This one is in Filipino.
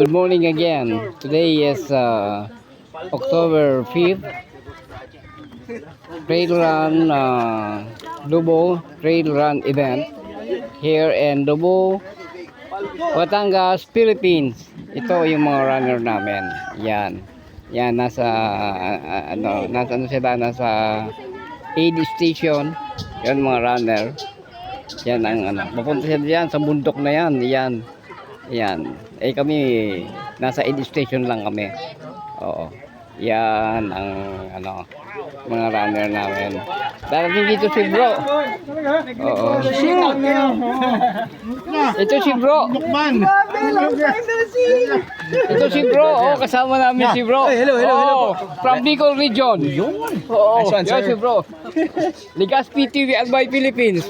Good morning again. Today is October 5th. Trail run, Dubo trail run event here in Dubo, Batangas, Philippines. Ito yung mga runner namin. Yan. Yan, nasa nasa aid station. Yan mga runner. Yan ang papunta sila diyan sa bundok na yan. Yan. Yan. Eh kami nasa aid station lang kami. Oo. Yan ang mga runner namin. Darating dito si bro. Oo. Ito si bro. Ito si bro. Oh, kasama namin si bro. Hello. From Bicol region. Oo. Yan si bro. Legazpi TV Albay Philippines.